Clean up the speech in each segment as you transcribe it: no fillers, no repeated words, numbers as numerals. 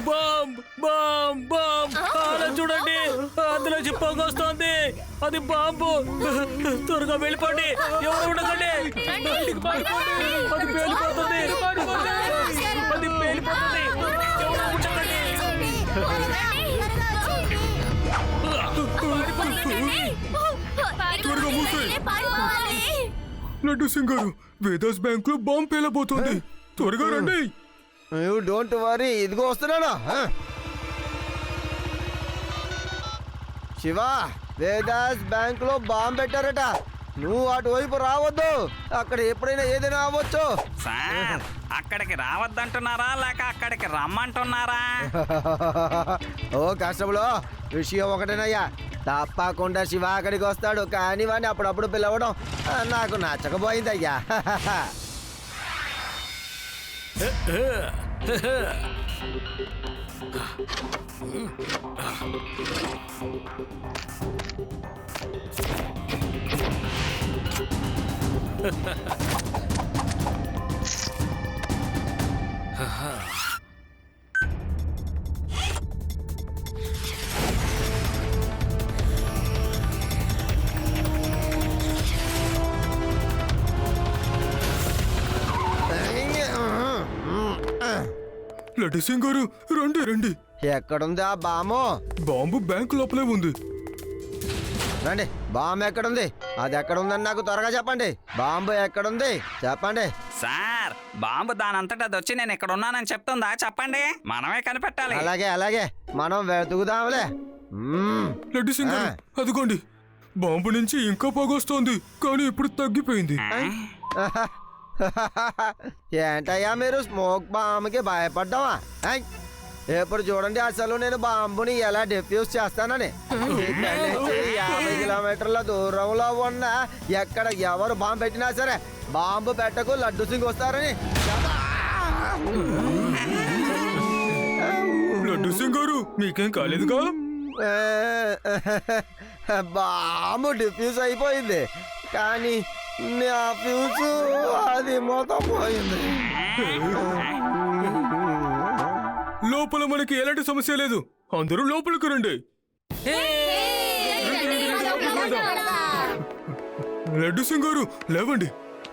Bomb bomb bomb అలా చూడండి, అందులో పొగ వస్తోంది. అది బాంబు. త్వరగా వెళ్ళిపోండి, ఎవరు ఉండకండి. బయటికి పారిపోండి. అది పేలిపోతుంది. అది పేలిపోతుంది. ఎవరు ఉంచకండి. త్వరగా మూసేయ్. లడ్డు సింగ్ గారు, వేదాస్ బ్యాంక్ లో బాంబు పేలబోతోంది. త్వరగా రండి. యూ డోంట్ వరీ, ఇదిగో వస్తున్నాను. శివ, వేదాస్ బ్యాంక్ లో బాంబు పెట్టారట. నువ్వు అటువైపు రావద్దు, అక్కడ ఎప్పుడైనా ఏదైనా అవ్వచ్చు. సార్, అక్కడికి రావద్దంటున్నారా లేక అక్కడికి రమ్మంటున్నారా? ఓ కష్టంలో విషయం ఒకటేనయ్యా, తప్పకుండా శివ అక్కడికి వస్తాడు. కానీ వాడిని అప్పుడప్పుడు పిలవడం నాకు నచ్చకపోయిందయ్యా. లడ్డు సింగ్ గారు, రండి రండి. ఎక్కడుంది ఆ బాము? బాంబు బ్యాంక్ లోపలే ఉంది. రండి, బాంబు ఎక్కడుంది? అది ఎక్కడుందని నాకు త్వరగా చెప్పండి. బాంబు ఎక్కడుంది చెప్పండి. సార్, బాంబు దానంతట అది వచ్చి నేను ఇక్కడ ఉన్నానని చెప్తుందా? చెప్పండి, మనమే కనిపెట్టాలి. అలాగే అలాగే, మనం వెతుకుదాంలే. లడ్డు సింగ్ గారు, అదిగోండి, బాంబు నుంచి ఇంకా పొగొస్తోంది, కానీ ఇప్పుడు తగ్గిపోయింది. ఏంటయ్యా మీరు స్మోక్ బాంబుకి భయపడ్డావా? ఎప్పుడు చూడండి అసలు నేను బాంబుని ఎలా డిఫ్యూజ్ చేస్తానని. ఇక్కడి నుంచి 50 కిలోమీటర్ల దూరంలో ఉన్న ఎక్కడ ఎవరు బాంబు పెట్టినా సరే, బాంబు పెట్టకు లడ్డు సింగ్ వస్తారని. లడ్డు సింగ్ గారు, మీకేం కాలేదుగా? బాంబు డిఫ్యూజ్ అయిపోయింది, కానీ నా ఫ్యూజ్ అది మొత్తం పోయింది. లోపల మనకి ఎలాంటి సమస్య లేదు. అందరూ లోపలికి రండి. లడ్డు సింగ్ గారు, లేవండి.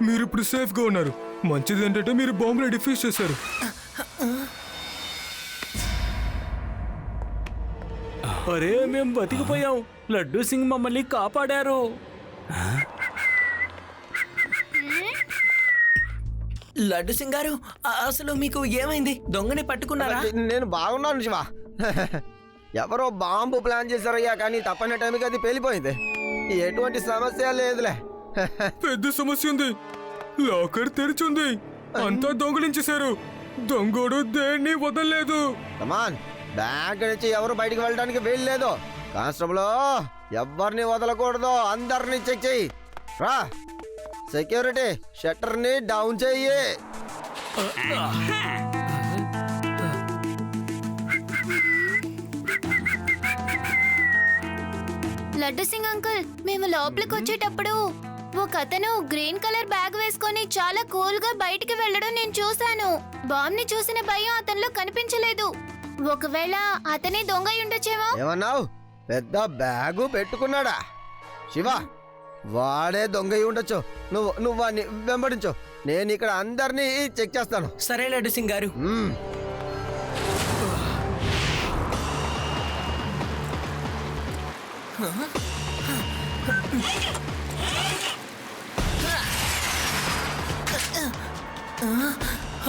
మీరు ఇప్పుడు సేఫ్ గా ఉన్నారు. మంచిది ఏంటంటే మీరు బాంబుని డిఫ్యూజ్ చేశారు. అరే, మేం బతికిపోయాం. లడ్డు సింగ్ మమ్మల్ని కాపాడారు. లడ్డు సింగ్ గారు, అసలు మీకు ఏమైంది? దొంగని పట్టుకున్నారా? నేను బాగున్నాను శివ. ఎవరో బాంబు ప్లాన్ చేశారయ్యా, కానీ తప్పని టైంకి అది పేలిపోయింది. ఎటువంటి సమస్య లేదులే. పెద్ద సమస్య ఉంది. లాకర్ తెరిచుంది, అంతా దొంగలించేశారు. దొంగోడు దేన్ని వదలలేదు. కమాన్, బ్యాంక్ నుంచి ఎవరు బయటికి వెళ్ళడానికి వీల్లేదు. కానిస్టేబుల్, ఎవరిని వదలకూడదు, అందరినీ చెక్ చెయ్యి. రా, సెక్యూరిటీ షట్టర్ ని డౌన్ చెయ్యి. లడ్డు సింగ్ అంకుల్, మేము లోపలికి వచ్చేటప్పుడు ఒక అతను గ్రీన్ కలర్ బ్యాగ్ వేసుకొని చాలా కూల్ గా బయటికి వెళ్ళడం నేను చూశాను. బాంబ్ ని చూసిన భయం అతనిలో కనిపించలేదు. ఒకవేళ అతనే దొంగ ఉండొచ్చేమో. ఏమన్నావు? పెద్ద బ్యాగు పెట్టుకున్నాడా? శివ, వాడే దొంగ ఉండొచ్చు. నువ్వు వాడిని వెంబడించు, నేను ఇక్కడ అందరినీ చెక్ చేస్తాను. సరే లడ్డు సింగ్ గారు.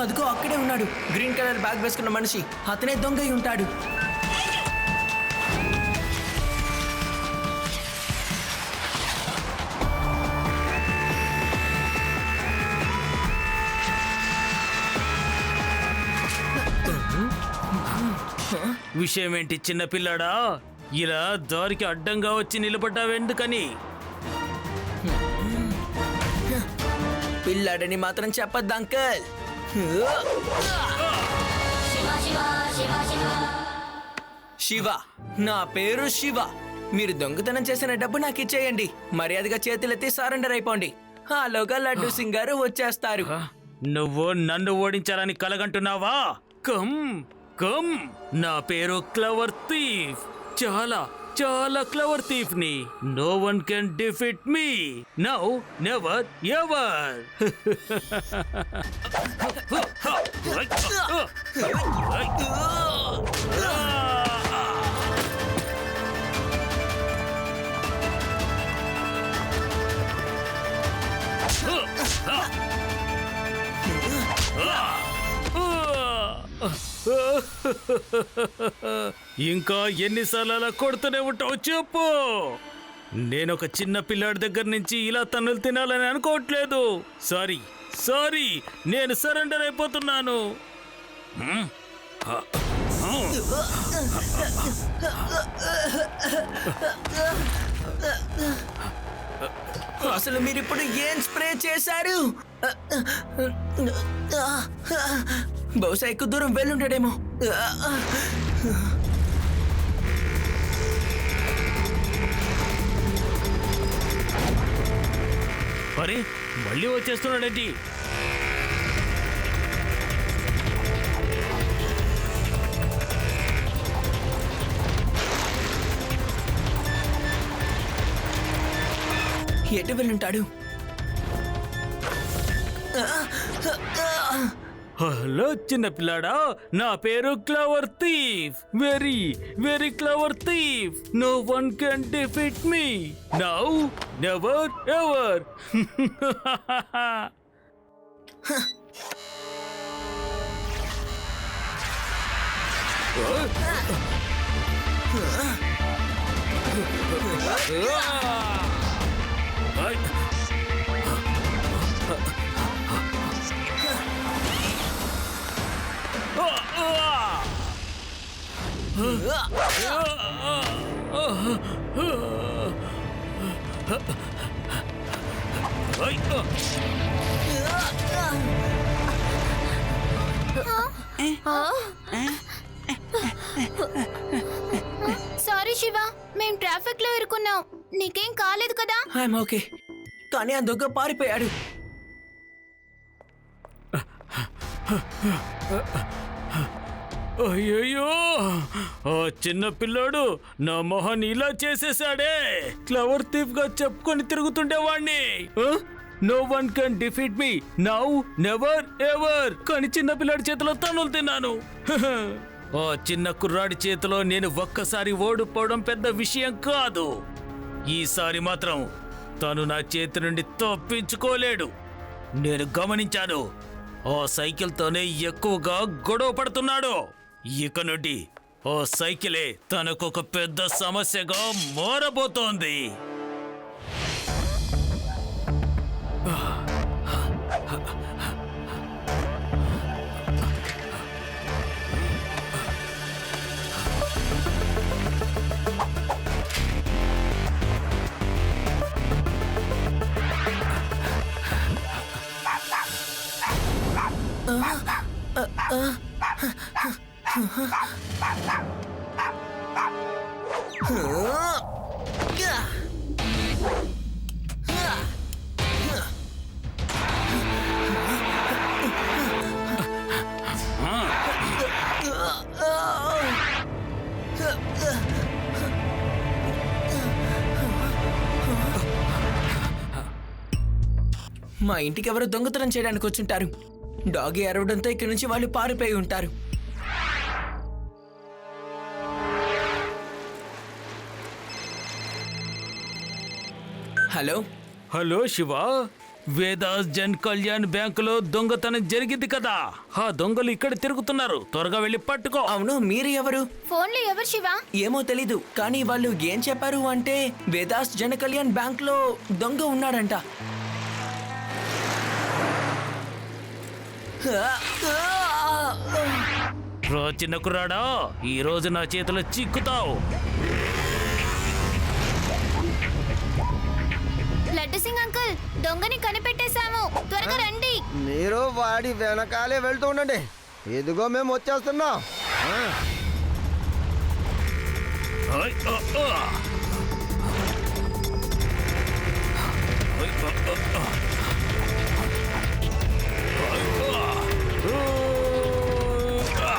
అదిగో అక్కడే ఉన్నాడు, గ్రీన్ కలర్ బ్యాగ్ వేసుకున్న మనిషి. అతనే దొంగ అయి ఉంటాడు. విషయం ఏంటి చిన్నపిల్లాడా? ఇలా దారికి అడ్డంగా వచ్చి నిలబడ్డావెందుకని? పిల్లాడని మాత్రం చెప్పద్దు అంకల్. శివ, నా పేరు శివ. మీరు దొంగతనం చేసిన డబ్బు నాకు ఇచ్చేయండి. మర్యాదగా చేతులెత్తి సరెండర్ అయిపోండి. ఆలోగా లడ్డు సింగ్ గారు వచ్చేస్తారు. నువ్వు నన్ను ఓడించాలని కలగంటున్నావా? కమ్ కమ్, నా పేరు క్లవర్ థీఫ్. చాలా చాలా క్లవర్ థీఫ్ ని. No one can defeat me now, never ever. ఇంకా ఎన్నిసార్లు అలా కొడుతూనే ఉంటావు చెప్పు. నేను ఒక చిన్న పిల్లాడి దగ్గర నుంచి ఇలా తన్నులు తినాలని అనుకోవట్లేదు. సారీ సారీ, నేను సరెండర్ అయిపోతున్నాను. అసలు మీరు ఇప్పుడు ఏం స్ప్రే చేశారు? బహుశా ఎక్కువ దూరం వెళ్ళుంటాడేమో. అరే మళ్ళీ వచ్చేస్తున్నాడేంటి? ఎటు వెళ్ళుంటాడు? హలో చిన్న పిల్లాడా, నా పేరు clever thief. Very very clever thief. No one can defeat me now, never ever. Sorry Shiva, మేం ట్రాఫిక్ లో ఇరుకున్నాం. నీకేం కాలేదు కదా? I am okay. కానీ ఆ దొంగ పారిపోయాడు. అయ్యయ్యో, ఆ చిన్న పిల్లాడు నా మొహాన్ని ఇలా చేసేసాడే. క్లవర్ థీఫ్ గా చెప్పుకొని తిరుగుతుండేవాణ్ణి. No one can defeat me now, never ever. కానీ చిన్న పిల్లాడి చేతిలో తన్నులు తిన్నాను. ఆ చిన్న కుర్రాడి చేతిలో నేను ఒక్కసారి ఓడిపోవడం పెద్ద విషయం కాదు. ఈసారి మాత్రం తను నా చేతి నుండి తప్పించుకోలేడు. నేను గమనించాను. ఆ సైకిల్తోనే ఎక్కువగా గొడవ పడుతున్నాడు. ఇక నుండి ఆ సైకిలే తనకొక పెద్ద సమస్యగా మారబోతోంది. మా ఇంటికి ఎవరు దొంగతనం చేయడానికి వచ్చుంటారు. డాగి అరవడంతో ఇక్కడి నుంచి వాళ్ళు పారిపోయి ఉంటారు. హలో హలో శివ, వేదాస్ జన్ కళ్యాణ్ బ్యాంకులో దొంగతనం జరిగింది కదా. ఆ దొంగలు ఇక్కడ తిరుగుతున్నారు. త్వరగా వెళ్ళి పట్టుకో. అవును, మీరు ఎవరు? ఫోన్లో ఎవరు శివ? ఏమో తెలీదు, కానీ వాళ్ళు ఏం చెప్పారు అంటే వేదాస్ జన కళ్యాణ్ బ్యాంక్ లో దొంగ ఉన్నాడంట. రా చిన్న కుర్రాడా, ఈ రోజు నా చేతిలో చిక్కుతావు. లడ్డు సింగ్ అంకుల్, దొంగని కనిపెట్టేశాము. త్వరగా రండి. మీరు వాడి వెనకాలే వెళ్తూ ఉండండి. ఇదిగో మేము వచ్చేస్తున్నాం. ఆయ్, ఆ, ఆ. ఆయ్, ఆ, ఆ, ఆ. ఆయ్, ఆ. ఓ, ఆ.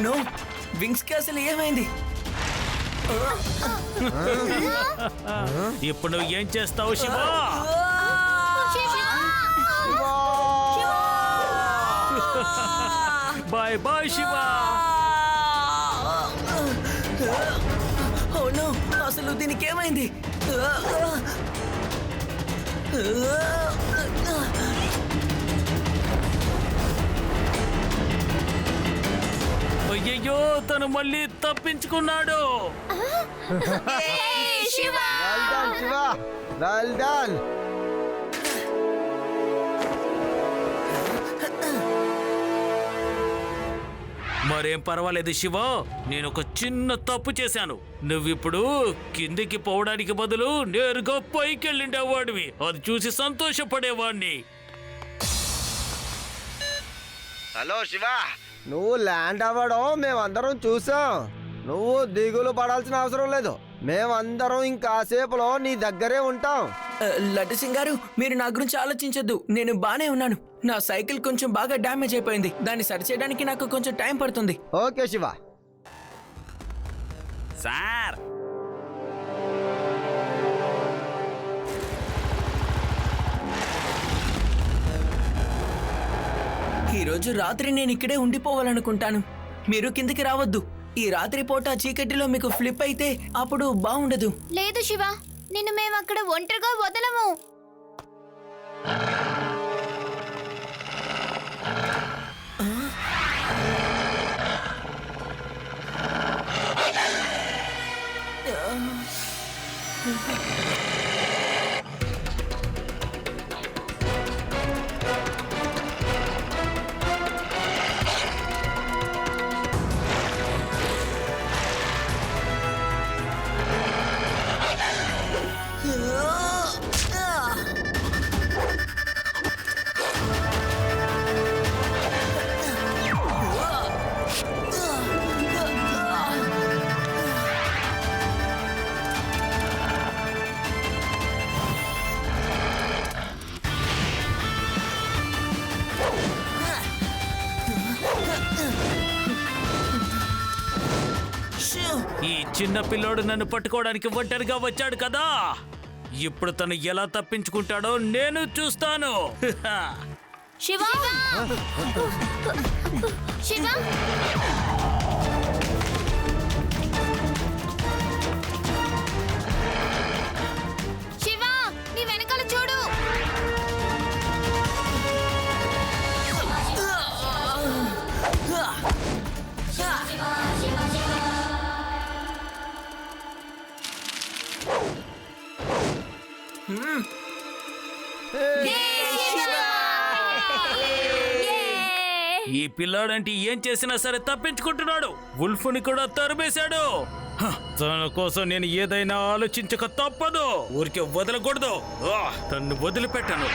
నో, వింగ్స్ కి అసలు ఏమైంది? ఇప్పుడు నువ్వు ఏం చేస్తావు Shiva? Bye bye Shiva. Oh no, అసలు దీనికి ఏమైంది? అయ్యయ్యో, తను మళ్ళీ తప్పించుకున్నాడు. Shiva well done Shiva, well done. మరేం పర్వాలేదు శివ, నేను ఒక చిన్న తప్పు చేశాను. నువ్విప్పుడు కిందికి పోవడానికి బదులు నేరుగా పైకి వెళ్ళిండేవాడివి. అది చూసి సంతోషపడేవాడిని. హలో శివ, నువ్వు ల్యాండ్ అవ్వడం మేమందరం చూసాం. నువ్వు దిగులు పడాల్సిన అవసరం లేదు. మేమందరం ఇంకాసేపులో నీ దగ్గరే ఉంటాం. లడ్డు సింగ్ గారు, మీరు నా గురించి ఆలోచించొద్దు. నేను బానే ఉన్నాను. నా సైకిల్ కొంచెం బాగా డ్యామేజ్ అయిపోయింది. దాన్ని సరిచేయడానికి నాకు కొంచెం టైం పడుతుంది. ఓకే శివ. సార్, ఈ రోజు రాత్రి నేను ఇక్కడే ఉండిపోవాలనుకుంటాను. మీరు కిందికి రావద్దు. ఈ రాత్రి పూట చీకటిలో మీకు ఫ్లిప్ అయితే అప్పుడు బాగుండదు. లేదు శివ, నిన్ను మేము అక్కడ ఒంటరిగా వదలము. ఈ చిన్న పిల్లోడు నన్ను పట్టుకోవడానికి ఒంటరిగా వచ్చాడు కదా. ఇప్పుడు తను ఎలా తప్పించుకుంటాడో నేను చూస్తాను. శివ శివ శివ, నీ వెనకాల చూడు. ఈ పిల్లాడంటే ఏం చేసినా సరే తప్పించుకుంటున్నాడు. వుల్ఫ్ని కూడా తరిమేశాడు. హ, తన కోసం నేను ఏదైనా ఆలోచించక తప్పదు. ఊరికే వదలకూడదు. తన్ను వదిలిపెట్టను.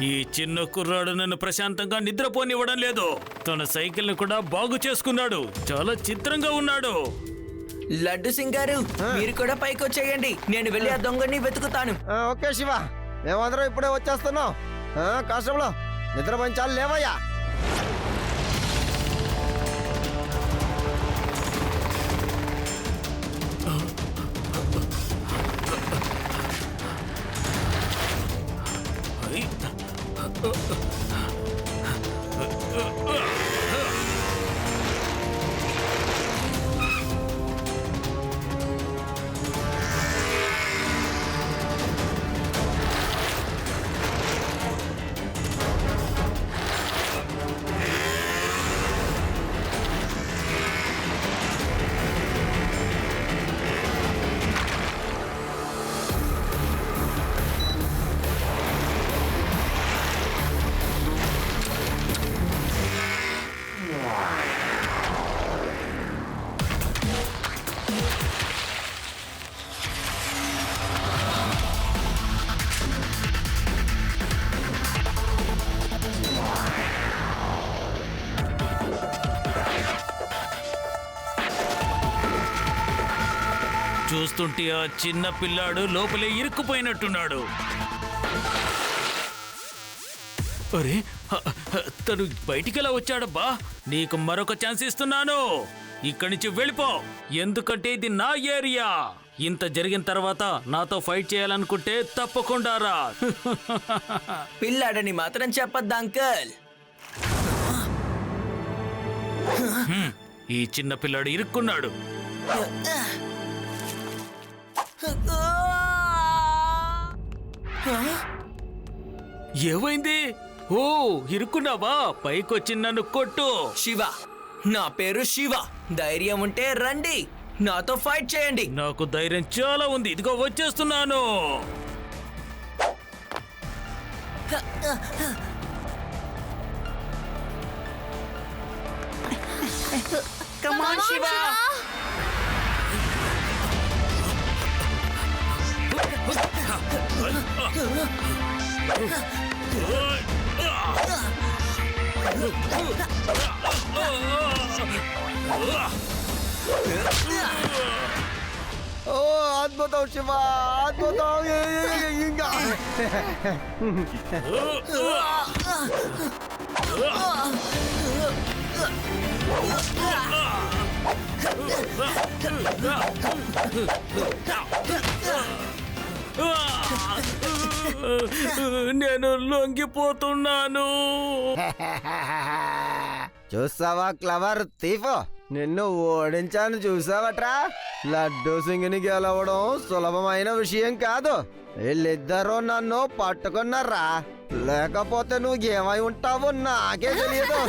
ఈ చిన్న కుర్రాడు నన్ను ప్రశాంతంగా నిద్రపోనివ్వడం లేదు. తన సైకిల్ ని కూడా బాగు చేసుకున్నాడు. చాలా చిత్రంగా ఉన్నాడు. లడ్డు సింగ్ గారు, మీరు కూడా పైకి వచ్చేయండి. నేను వెళ్ళి ఆ దొంగని వెతుకుతాను. ఓకే శివ, మేమందరం ఇప్పుడే వచ్చేస్తున్నాం. కాష్టంలో నిద్రపోయించాలి, లేవయ్యా. చూస్తుంటే ఆ చిన్న పిల్లాడు లోపలే ఇరుక్కుపోయినట్టున్నాడు. అరే తను బయటికి ఎలా వచ్చాడబ్బా? నీకు మరొక ఛాన్స్ ఇస్తున్నాను. ఇక్కడి నుంచి వెళ్ళిపో, ఎందుకంటే ఇది నా ఏరియా. ఇంత జరిగిన తర్వాత నాతో ఫైట్ చేయాలనుకుంటే తప్పకుండా రా. పిల్లాడని మాత్రం చెప్పొద్దు అంకుల్. ఈ చిన్న పిల్లాడు ఇరుక్కున్నాడు. ఏమైంది? ఓ, ఇరుక్కున్నావా? పైకొచ్చి నన్ను కొట్టు. శివ, నా పేరు శివ. ధైర్యం ఉంటే రండి, నాతో ఫైట్ చేయండి. నాకు ధైర్యం చాలా ఉంది, ఇదిగో వచ్చేస్తున్నాను. కమాన్ శివ. ఓ అద్భుతం శివ, అద్భుతం. ఇంకా నేను లొంగిపోతున్నాను. చూసావా క్లవర్ థీఫ్, నిన్ను ఓడించాను చూసావట్రా. లడ్డూ సింగిని గెలవడం సులభమైన విషయం కాదు. వీళ్ళిద్దరూ నన్ను పట్టుకున్నారా, లేకపోతే నువ్వు ఏమై ఉంటావో నాకే తెలియదు.